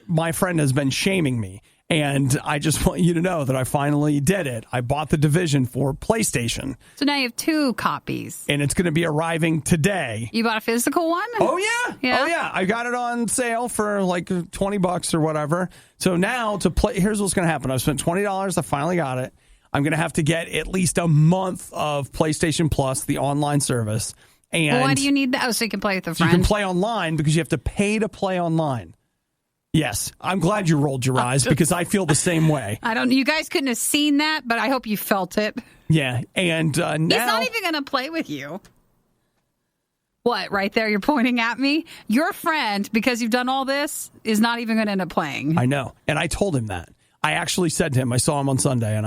my friend has been shaming me, and I just want you to know that I finally did it. I bought the Division for PlayStation, So now you have 2 copies. and it's going to be arriving today. You bought a physical one? Oh, yeah. Yeah? Oh, yeah. I got it on sale for like $20 or whatever. So now to play, here's what's going to happen. I've spent $20. I finally got it. I'm going to have to get at least a month of PlayStation Plus, the online service. And Well, why do you need that? Oh, so you can play with a so you friend. can play online because you have to pay to play online. Yes. I'm glad you rolled your eyes because I feel the same way. You guys couldn't have seen that, but I hope you felt it. Yeah. And now. He's not even going to play with you. What, right there? You're pointing at me? Your friend, because you've done all this, is not even going to end up playing. I know. And I told him that. I actually said to him, I saw him on Sunday, and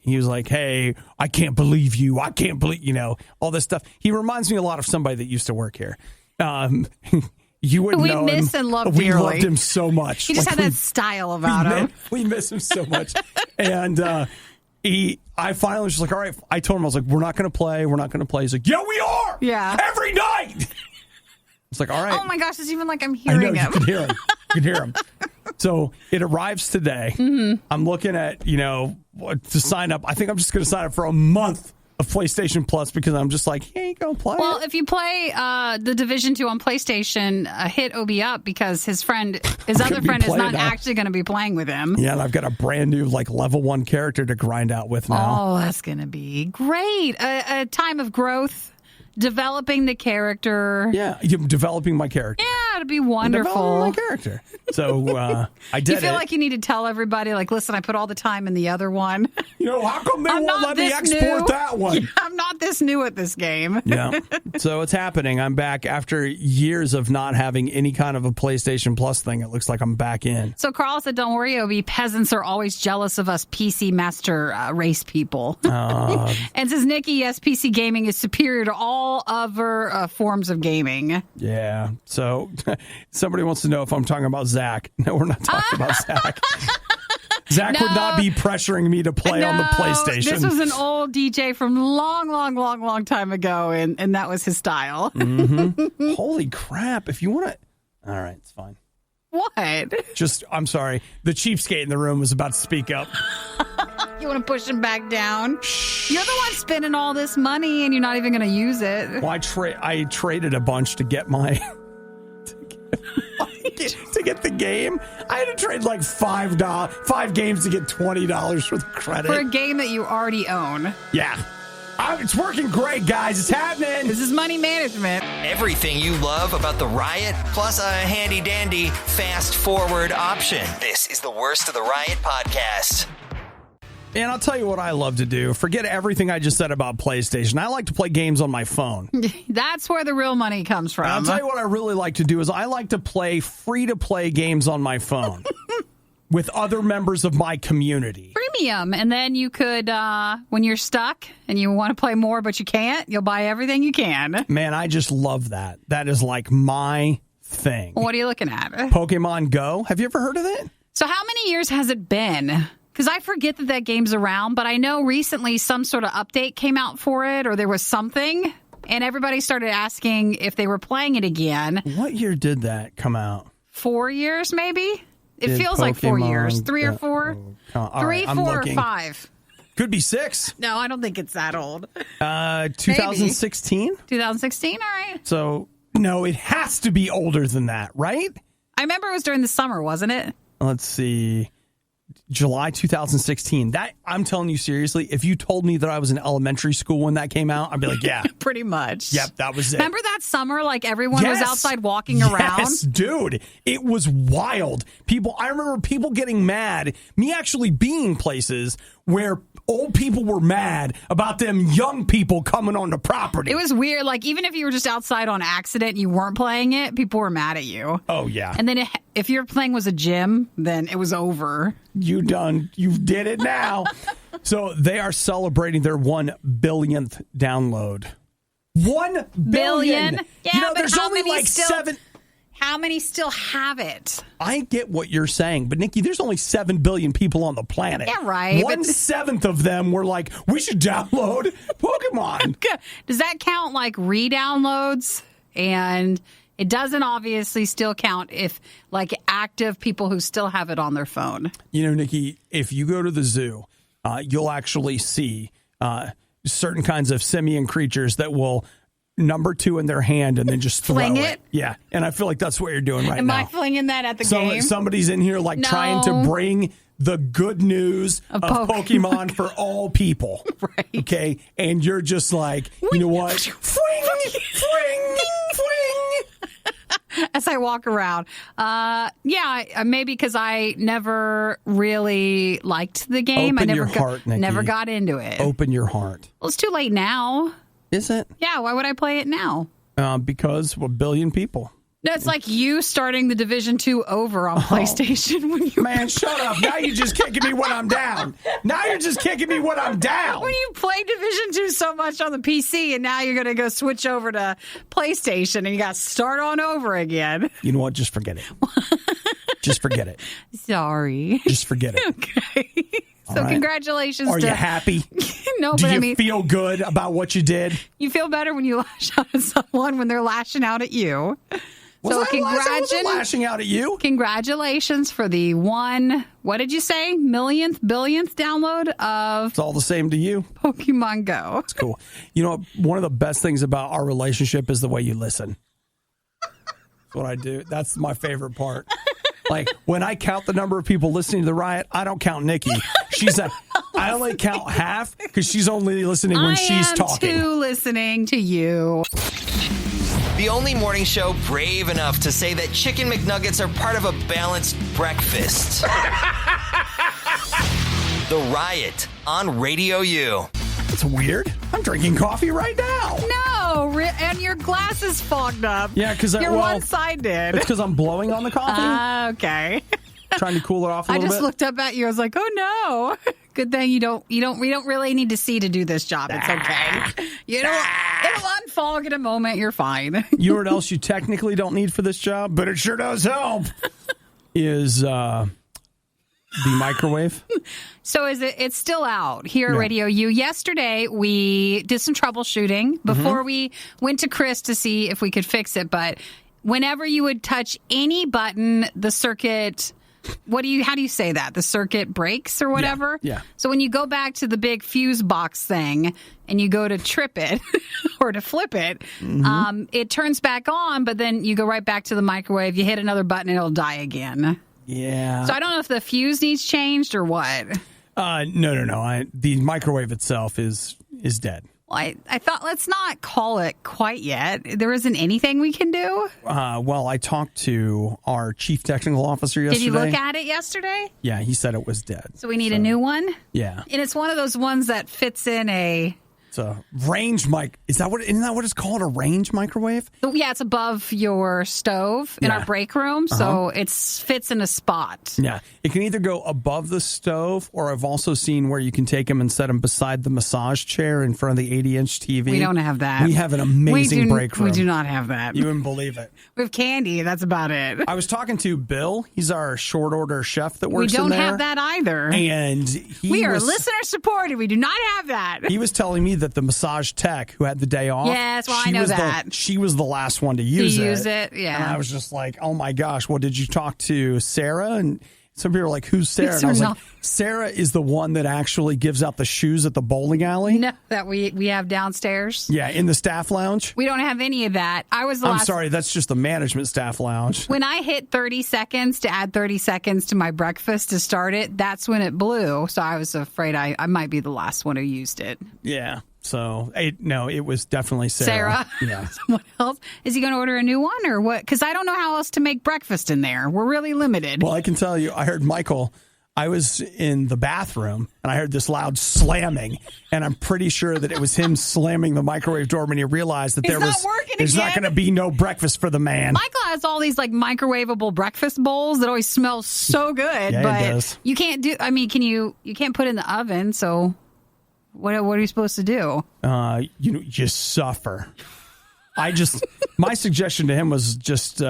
he was like, hey, I can't believe you. I can't believe, all this stuff. He reminds me a lot of somebody that used to work here. You wouldn't We know miss him. and love We dearly. loved him so much. He just had that style about him. We miss him so much. And I finally was just like, all right. I told him, I was like, we're not going to play. We're not going to play. He's like, yeah, we are. Yeah. Every night. It's like, all right. Oh my gosh, it's even like I'm I hearing know, him. you can hear him. You can hear him. So it arrives today. Mm-hmm. I'm looking at, to sign up. I think I'm just going to sign up for a month of PlayStation Plus because I'm just like, hey, go play Well, it. if you play the Division 2 on PlayStation, hit Obi up because his other gonna be friend is playing not that. actually going to be playing with him. Yeah, and I've got a brand new level 1 character to grind out with now. Oh, that's going to be great. A time of growth, developing the character. Yeah, you're developing my character. Yeah, it'd be Developing wonderful. my character. So I did You feel it. like you need to tell everybody, listen, I put all the time in the other one. How come they I'm won't not let me this export new. that one? I'm not this just new at this game. Yeah. So it's happening. I'm back after years of not having any kind of a PlayStation Plus thing. It looks like I'm back in. So Carl said, don't worry, Obi. Peasants are always jealous of us PC master race people. And says, Nikki, yes, PC gaming is superior to all other forms of gaming. Yeah. So somebody wants to know if I'm talking about Zach. No, we're not talking about Zach. Zach would not be pressuring me to play on the PlayStation. This was an old DJ from long time ago, and that was his style. Mm-hmm. Holy crap. If you want to... All right, it's fine. What? I'm sorry. The cheapskate in the room was about to speak up. You want to push him back down? You're the one spending all this money, and you're not even going to use it. Well, I traded a bunch to get my... to get the game. I had to trade like $5 games to get $20 for the credit. For a game that you already own. Yeah. It's working great, guys. It's happening. This is money management. Everything you love about the Riot, plus a handy-dandy fast-forward option. This is the Worst of the Riot podcast. And I'll tell you what I love to do. Forget everything I just said about PlayStation. I like to play games on my phone. That's where the real money comes from. And I'll tell you what I really like to do is I like to play free-to-play games on my phone with other members of my community. Premium. And then you could, when you're stuck and you want to play more but you can't, you'll buy everything you can. Man, I just love that. That is like my thing. What are you looking at? Pokemon Go. Have you ever heard of it? So how many years has it been? Because I forget that game's around, but I know recently some sort of update came out for it, or there was something, and everybody started asking if they were playing it again. What year did that come out? 4 years, maybe? It feels Pokemon like 4 years. 3 or 4? Right, 3, 4, or 5. Could be 6. No, I don't think it's that old. 2016? 2016, all right. So, no, it has to be older than that, right? I remember it was during the summer, wasn't it? Let's see. July 2016. That, I'm telling you seriously, if you told me that I was in elementary school when that came out, I'd be like, yeah. Pretty much. Yep, that was it. Remember that summer, like everyone was outside walking around? Yes, dude. It was wild. I remember people getting mad, me actually being places where old people were mad about them young people coming on the property. It was weird. Like, even if you were just outside on accident and you weren't playing it, people were mad at you. Oh, yeah. And then if your playing was a gym, then it was over. You did it now. So they are celebrating their 1 billionth download. 1 billion. Yeah, there's only like 7. How many still have it? I get what you're saying, but Nikki, there's only 7 billion people on the planet. Yeah, right. 1/7 of them were like, we should download Pokemon. Does that count like re-downloads? And it doesn't obviously still count if like active people who still have it on their phone. You know, Nikki, if you go to the zoo, you'll actually see certain kinds of simian creatures that will number 2 in their hand and then just fling throw it. Yeah, and I feel like that's what you're doing right now. Am I flinging that at the game? Somebody's in here like trying to bring the good news of Pokemon for all people. Right. Okay, and you're just like, you know what? Fling, fling, fling. As I walk around. Maybe because I never really liked the game. Open I your heart, Nikki. never got into it. Open your heart. Well, it's too late now. Is it? Yeah, why would I play it now? Because 1 billion people. No, it's like you starting the Division 2 over on PlayStation. When you Man, shut up. Now you're just kicking me when I'm down. When you play Division 2 so much on the PC, and now you're going to go switch over to PlayStation, and you got to start on over again. You know what? Just forget it. Just forget it. Sorry. Just forget it. Okay. So right. Congratulations. Are you happy? No, Do but you feel good about what you did? You feel better when you lash out at someone when they're lashing out at you. Was lashing out at you? Congratulations for the what did you say? Billionth download of... It's all the same to you. Pokemon Go. It's cool. You know, one of the best things about our relationship is the way you listen. That's what I do. That's my favorite part. Like, when I count the number of people listening to the Riot, I don't count Nikki. I only count half because she's only listening when she's talking. I am too listening to you. The only morning show brave enough to say that Chicken McNuggets are part of a balanced breakfast. The Riot on RadioU. It's weird. I'm drinking coffee right now. No, and your glass is fogged up. Yeah, because you're one-sided. It's because I'm blowing on the coffee. Okay. Trying to cool it off a little bit. I just looked up at you. I was like, oh no. Good thing we don't really need to see to do this job. It's okay. It'll unfog in a moment. You're fine. You know what else you technically don't need for this job, but it sure does help, is the microwave. So it's still out here at RadioU. Yesterday, we did some troubleshooting before we went to Chris to see if we could fix it. But whenever you would touch any button, the circuit... how do you say that? The circuit breaks or whatever? Yeah. So when you go back to the big fuse box thing and you go to trip it or to flip it, it turns back on, but then you go right back to the microwave. You hit another button and it'll die again. Yeah. So I don't know if the fuse needs changed or what. No. The microwave itself is dead. Well, I thought let's not call it quite yet. There isn't anything we can do. Well, I talked to our chief technical officer yesterday. Did you look at it yesterday? Yeah, he said it was dead. So we need a new one? Yeah. And it's one of those ones that fits in a... It's a range mic. Isn't that what it's called? A range microwave? Yeah, it's above your stove in our break room, so it fits in a spot. Yeah, it can either go above the stove, or I've also seen where you can take them and set them beside the massage chair in front of the 80-inch TV. We don't have that. We have an amazing break room. We do not have that. You wouldn't believe it. We have candy. That's about it. I was talking to Bill. He's our short order chef that works in there. We don't have that either. And we are listener supported. We do not have that. He was telling me that the massage tech who had the day off. Yes, well, I know that. She was the last one to use it. Yeah. And I was just like, oh my gosh, well, did you talk to Sarah? And some people were like, who's Sarah? And I was like, Sarah is the one that actually gives out the shoes at the bowling alley. No, that we have downstairs. Yeah, in the staff lounge. We don't have any of that. I'm sorry, that's just the management staff lounge. When I hit 30 seconds to add 30 seconds to my breakfast to start it, that's when it blew. So I was afraid I might be the last one who used it. Yeah. So, it was definitely Sarah? Yeah. Someone else? Is he going to order a new one or what? Because I don't know how else to make breakfast in there. We're really limited. Well, I can tell you, I heard Michael. I was in the bathroom and I heard this loud slamming, and I'm pretty sure that it was him slamming the microwave door when he realized that there's not going to be no breakfast for the man. Michael has all these like microwavable breakfast bowls that always smell so good, yeah, but it does. You can't do. I mean, you can't put it in the oven, so. What are you supposed to do? You just suffer. My suggestion to him was just.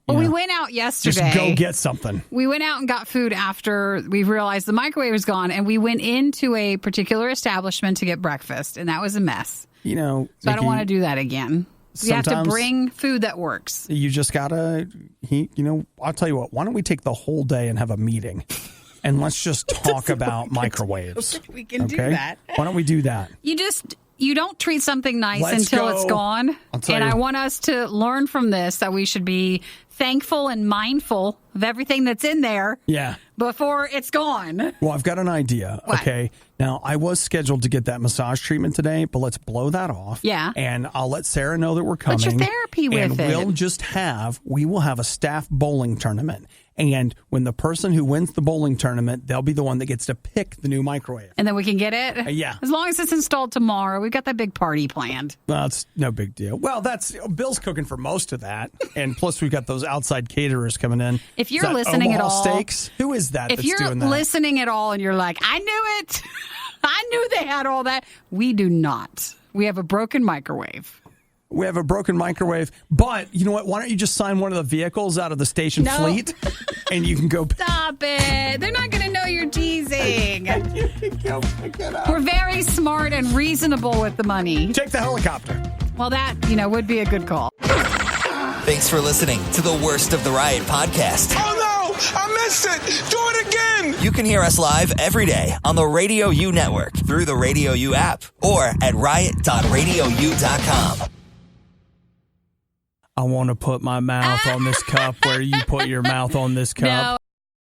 We went out yesterday. Just go get something. We went out and got food after we realized the microwave was gone, and we went into a particular establishment to get breakfast, and that was a mess. So Nikki, I don't want to do that again. We have to bring food that works. You just gotta. I'll tell you what. Why don't we take the whole day and have a meeting? And let's just talk about microwaves. We can do that. Why don't we do that? You don't treat something nice until it's gone. And I want us to learn from this that we should be thankful and mindful of everything that's in there. Yeah. Before it's gone. Well, I've got an idea. What? Okay. Now, I was scheduled to get that massage treatment today, but let's blow that off. Yeah. And I'll let Sarah know that we're coming. What's your therapy with it? And we will have a staff bowling tournament. And when the person who wins the bowling tournament, they'll be the one that gets to pick the new microwave. And then we can get it? Yeah. As long as it's installed tomorrow. We've got that big party planned. Well, it's no big deal. Well, Bill's cooking for most of that. And plus, we've got those outside caterers coming in. If you're listening at all. Steaks? Who is that that's doing that? If you're listening at all and you're like, I knew it. I knew they had all that. We do not. We have a broken microwave. We have a broken microwave, but you know what? Why don't you just sign one of the vehicles out of the station fleet, and you can go. Stop it! They're not going to know you're teasing. Go pick it up. We're very smart and reasonable with the money. Take the helicopter. Well, that would be a good call. Thanks for listening to the Worst of the Riot podcast. Oh no! I missed it! Do it again! You can hear us live every day on the RadioU network through the RadioU app or at riot.radiou.com. I want to put my mouth on this cup where you put your mouth on this cup. No.